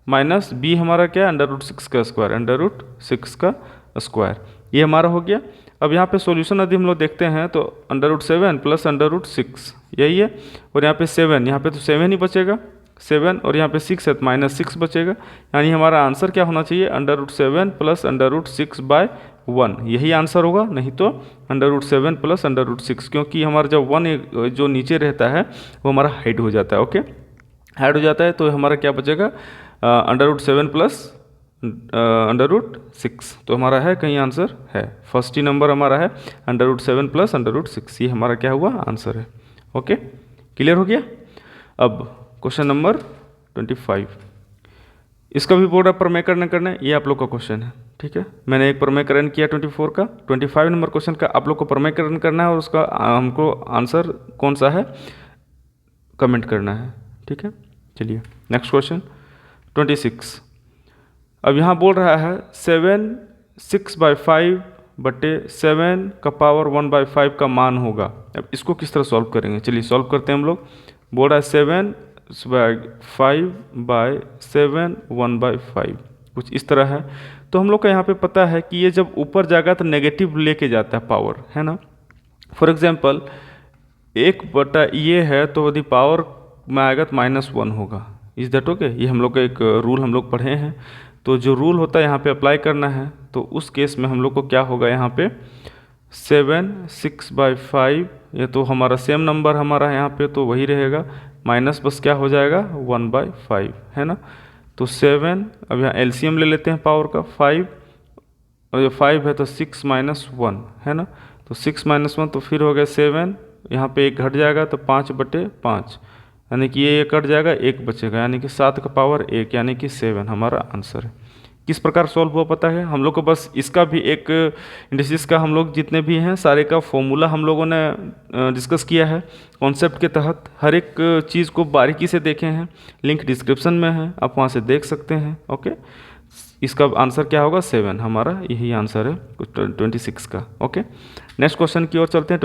माइनस बी हमारा क्या है √6 का स्क्वायर, √6 का स्क्वायर, ये हमारा हो गया। अब यहाँ पे सॉल्यूशन यदि हम लोग देखते हैं तो √7 प्लस √6 यही है, और यहाँ पे 7, यहाँ पे तो 7 ही बचेगा 7, और यहाँ पे 6 है तो -6 बचेगा, यानी हमारा आंसर क्या होना चाहिए √7 प्लस √6 बाय 1, यही आंसर होगा। नहीं तो √7 प्लस √6, क्योंकि हमारा जब 1 जो नीचे रहता है वो हमारा हाइड हो जाता है। ओके, हाइड हो जाता है, तो हमारा क्या बचेगा √7 प्लस √6, तो हमारा है कहीं आंसर है, फर्स्ट ही नंबर हमारा है √7 प्लस √6, ये हमारा क्या हुआ आंसर है। ओके, क्लियर हो गया। अब क्वेश्चन नंबर 25, इसका भी बोल रहा प्रमेयकरण करना है, ये आप लोग का क्वेश्चन है। ठीक है, मैंने एक प्रमेयकरण किया 24 का, 25 नंबर क्वेश्चन का आप लोग को प्रमेयकरण करना है, और उसका हमको आंसर कौन सा है कमेंट करना है। ठीक है, चलिए नेक्स्ट क्वेश्चन 26। अब यहाँ बोल रहा है 6/5 बटे 7 का पावर 1/5 का मान होगा। अब इसको किस तरह सॉल्व करेंगे, चलिए सॉल्व करते हैं हम लोग। बोल रहा है 7/5/7 1/5, कुछ इस तरह है। तो हम लोग का यहाँ पे पता है कि ये जब ऊपर जाएगा तो नेगेटिव लेके जाता है पावर, है ना। फॉर एग्जांपल 1 ये है, तो यदि पावर में आएगा तो -1 होगा। इज दैट ओके, ये हम लोग का एक रूल हम लोग पढ़े हैं, तो जो रूल होता है यहाँ पे अप्लाई करना है। तो उस केस में हम लोग को क्या होगा, यहाँ पे 7 6/5, ये तो हमारा सेम नंबर हमारा यहाँ पे तो वही रहेगा, माइनस बस क्या हो जाएगा 1/5 है ना। तो 7, अब यहाँ एलसीएम ले लेते हैं पावर का 5, और ये 5 है तो 6 - 1 है ना। तो 6 - 1 तो फिर हो गया 7, यहाँ पे एक घट जाएगा तो 5/5, यानी कि ये कट जाएगा, एक बचेगा, यानी कि 7 का पावर 1 यानी कि 7 हमारा आंसर है। किस प्रकार सॉल्व हुआ पता है हम लोग को, बस इसका भी एक इंडिसेस का हम लोग जितने भी हैं सारे का फॉर्मूला हम लोगों ने डिस्कस किया है कॉन्सेप्ट के तहत, हर एक चीज़ को बारीकी से देखे हैं, लिंक डिस्क्रिप्शन में है, आप वहाँ से देख सकते हैं। ओके, इसका आंसर क्या होगा 7, हमारा यही आंसर है 26 का। ओके, नेक्स्ट क्वेश्चन की ओर चलते हैं।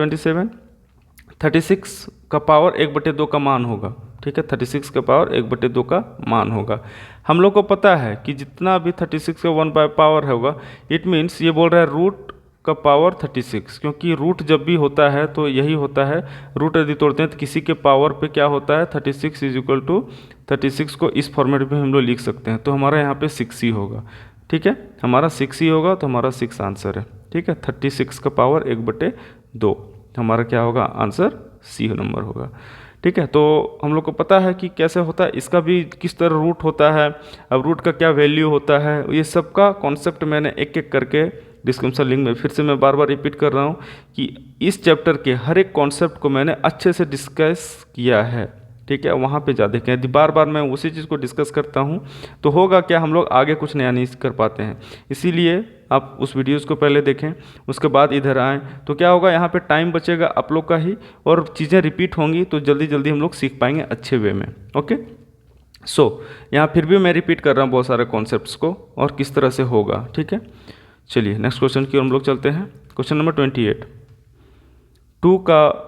36 का पावर 1/2 का मान होगा। ठीक है, 36 का पावर 1/2 का मान होगा। हम लोग को पता है कि जितना भी 36 का 1 बाय पावर होगा, इट मीन्स ये बोल रहा है रूट का पावर 36, क्योंकि रूट जब भी होता है तो यही होता है, रूट यदि तोड़ते हैं तो किसी के पावर पे क्या होता है 36 = 36 को इस फॉर्मेट में हम लोग लिख सकते हैं। तो हमारा यहाँ पे 6 ही होगा। ठीक है, हमारा 6 ही होगा, तो हमारा 6 आंसर है। ठीक है, 36 का पावर 1/2 हमारा क्या होगा आंसर, सी नंबर होगा। ठीक है, तो हम लोग को पता है कि कैसे होता है, इसका भी किस तरह रूट होता है, अब रूट का क्या वैल्यू होता है, ये सब का कॉन्सेप्ट मैंने एक एक करके डिस्क्रिप्शन लिंक में, फिर से मैं बार बार रिपीट कर रहा हूँ कि इस चैप्टर के हर एक कॉन्सेप्ट को मैंने अच्छे से डिस्कस किया है। ठीक है, वहाँ पे जा देखें, यदि बार बार मैं उसी चीज़ को डिस्कस करता हूँ तो होगा क्या, हम लोग आगे कुछ नया नहीं कर पाते हैं। इसीलिए आप उस वीडियोज़ को पहले देखें, उसके बाद इधर आएँ, तो क्या होगा यहाँ पे टाइम बचेगा आप लोग का ही, और चीज़ें रिपीट होंगी तो जल्दी जल्दी हम लोग सीख पाएंगे अच्छे वे में। ओके, यहाँ फिर भी मैं रिपीट कर रहा हूँ बहुत सारे कॉन्सेप्ट्स को और किस तरह से होगा। ठीक है, चलिए नेक्स्ट क्वेश्चन की ओर हम लोग चलते हैं। क्वेश्चन नंबर 28, 2 का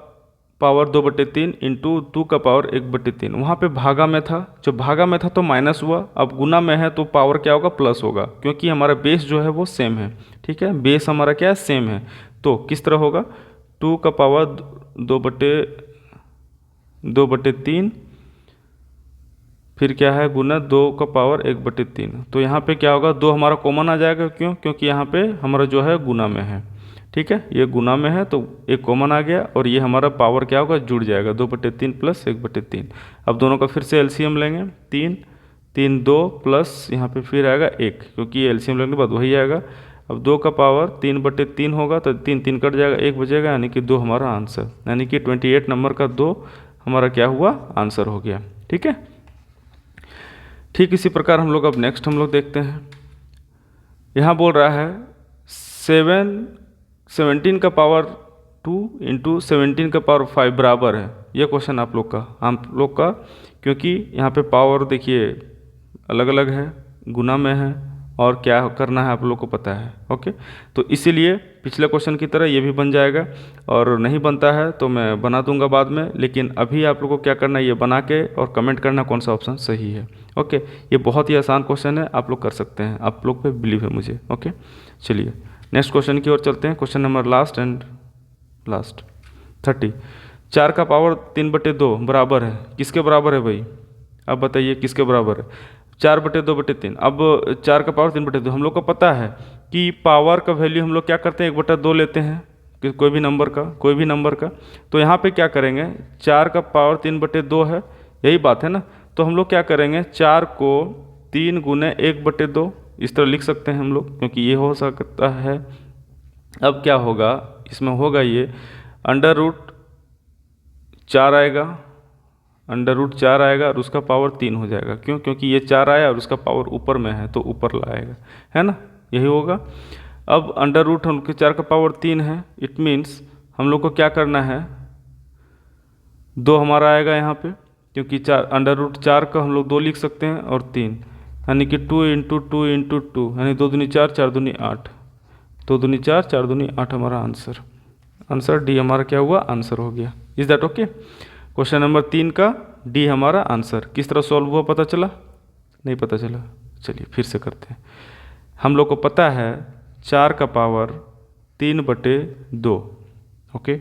पावर 2/3 इंटू 2 का पावर 1/3। वहाँ पे भागा में था, जब भागा में था तो माइनस हुआ, अब गुना में है तो पावर क्या होगा प्लस होगा, क्योंकि हमारा बेस जो है वो सेम है। ठीक है, बेस हमारा क्या है सेम है, तो किस तरह होगा 2 का पावर 2/3 फिर क्या है गुना 2 का पावर 1/3। तो यहाँ पे क्या होगा 2 हमारा कॉमन आ जाएगा, क्यों, क्योंकि यहाँ पे हमारा जो है गुना में है। ठीक है, ये गुना में है तो एक कॉमन आ गया, और ये हमारा पावर क्या होगा जुड़ जाएगा 2/3 प्लस 1/3। अब दोनों का फिर से एलसीएम लेंगे, 3 2 प्लस यहाँ पे फिर आएगा 1, क्योंकि ये एलसीएम लेने के बाद वही आएगा। अब 2 का पावर 3/3 होगा तो 3 कट जाएगा, 1 बचेगा, यानी कि 2 हमारा आंसर, यानी कि 28 नंबर का 2 हमारा क्या हुआ आंसर हो गया। ठीक है, ठीक इसी प्रकार हम लोग अब नेक्स्ट हम लोग देखते हैं। यहाँ बोल रहा है 17 का पावर 2 इंटू 17 का पावर 5 बराबर है। यह क्वेश्चन आप लोग का क्योंकि यहाँ पे पावर देखिए अलग अलग है, गुना में है, और क्या करना है आप लोग को पता है। ओके, तो इसीलिए पिछले क्वेश्चन की तरह ये भी बन जाएगा, और नहीं बनता है तो मैं बना दूंगा बाद में, लेकिन अभी आप लोग को क्या करना है ये बना के और कमेंट करना कौन सा ऑप्शन सही है। ओके, ये बहुत ही आसान क्वेश्चन है, आप लोग कर सकते हैं, आप लोग पे बिलीव है मुझे। ओके, चलिए नेक्स्ट क्वेश्चन की ओर चलते हैं। क्वेश्चन नंबर लास्ट 30, 4 का पावर 3/2 बराबर है, किसके बराबर है भाई, अब बताइए किसके बराबर है, 4/2/3। अब 4 का पावर 3/2 हम लोग को पता है कि पावर का वैल्यू हम लोग क्या करते हैं 1/2 लेते हैं कोई भी नंबर का, तो यहाँ पे क्या करेंगे 4 का पावर 3/2 है, यही बात है ना, तो हम लोग क्या करेंगे 4 को 3 गुने 1/2 इस तरह लिख सकते हैं हम लोग, क्योंकि ये हो सकता है। अब क्या होगा इसमें होगा ये √4 आएगा, √4 आएगा और उसका पावर 3 हो जाएगा, क्यों, क्योंकि ये 4 आया और उसका पावर ऊपर में है तो ऊपर लाएगा, है ना, यही होगा। अब √ हम 4 का पावर 3 है, इट मीन्स हम लोग को क्या करना है 2 हमारा आएगा यहाँ पे, क्योंकि √4 का हम लोग 2 लिख सकते हैं और 3, यानी कि 2 × 2 × 2, यानी 2 दूनी 4 4 दूनी 8, 2 दूनी 4 4 दूनी 8 हमारा आंसर डी हमारा क्या हुआ आंसर हो गया। Is that okay? Question number 3 का डी हमारा आंसर। किस तरह सॉल्व हुआ पता चला? नहीं पता चला? चलिए फिर से करते हैं। हम लोग को पता है 4 का पावर 3/2, ओके,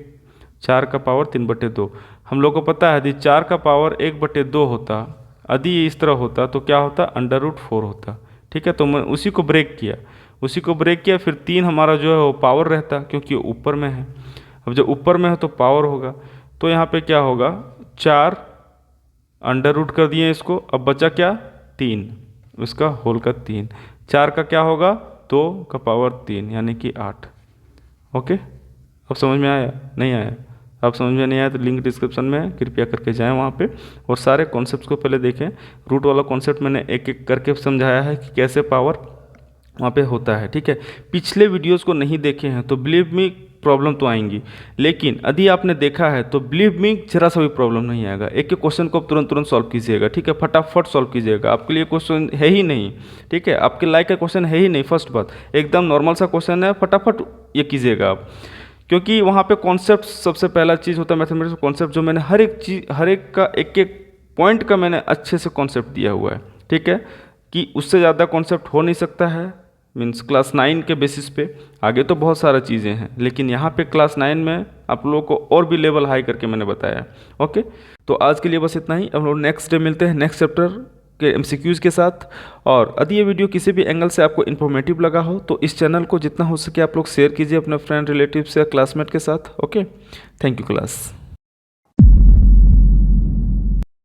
4 का पावर 3/2। हम लोग को पता है यदि 4 का पावर 1/2 होता, यदि इस तरह होता तो क्या होता √4 होता। ठीक है, तो मैं उसी को ब्रेक किया, फिर 3 हमारा जो है वो पावर रहता, क्योंकि ऊपर में है। अब जब ऊपर में है तो पावर होगा, तो यहाँ पे क्या होगा 4 अंडर रूट कर दिए इसको, अब बचा क्या 3, उसका होल का 3, 4 का क्या होगा 2 का पावर 3 यानी कि 8। ओके, अब समझ में आया? नहीं आया? अब समझ में नहीं आया तो लिंक डिस्क्रिप्शन में है, कृपया करके जाएं वहाँ पे और सारे कॉन्सेप्ट्स को पहले देखें। रूट वाला कॉन्सेप्ट मैंने एक एक करके समझाया है कि कैसे पावर वहाँ पे होता है, ठीक है। पिछले वीडियोस को नहीं देखे हैं तो बिलीव मी प्रॉब्लम तो आएंगी, लेकिन यदि आपने देखा है तो बिलीव मी जरा सा भी प्रॉब्लम नहीं आएगा। एक एक क्वेश्चन को तुरंत तुरंत सॉल्व कीजिएगा, ठीक है, फटाफट सॉल्व कीजिएगा। आपके लिए क्वेश्चन है ही नहीं, ठीक है, आपके लाइक का क्वेश्चन है ही नहीं। फर्स्ट बात, एकदम नॉर्मल सा क्वेश्चन है, फटाफट ये कीजिएगा आप, क्योंकि वहाँ पे कॉन्सेप्ट सबसे पहला चीज़ होता है मैथमेटिक्स कॉन्सेप्ट, जो मैंने हर एक चीज़ हर एक का एक एक पॉइंट का मैंने अच्छे से कॉन्सेप्ट दिया हुआ है, ठीक है, कि उससे ज़्यादा कॉन्सेप्ट हो नहीं सकता है। मीन्स क्लास 9 के बेसिस पे आगे तो बहुत सारा चीज़ें हैं, लेकिन यहाँ पे क्लास 9 में आप लोगों को और भी लेवल हाई करके मैंने बताया। ओके, तो आज के लिए बस इतना ही। हम लोग नेक्स्ट डे मिलते हैं नेक्स्ट चैप्टर के एमसीक्यूज़ के साथ। और यदि ये वीडियो किसी भी एंगल से आपको इन्फॉर्मेटिव लगा हो तो इस चैनल को जितना हो सके आप लोग शेयर कीजिए अपने फ्रेंड रिलेटिव्स या क्लासमेट के साथ। Okay, thank you class.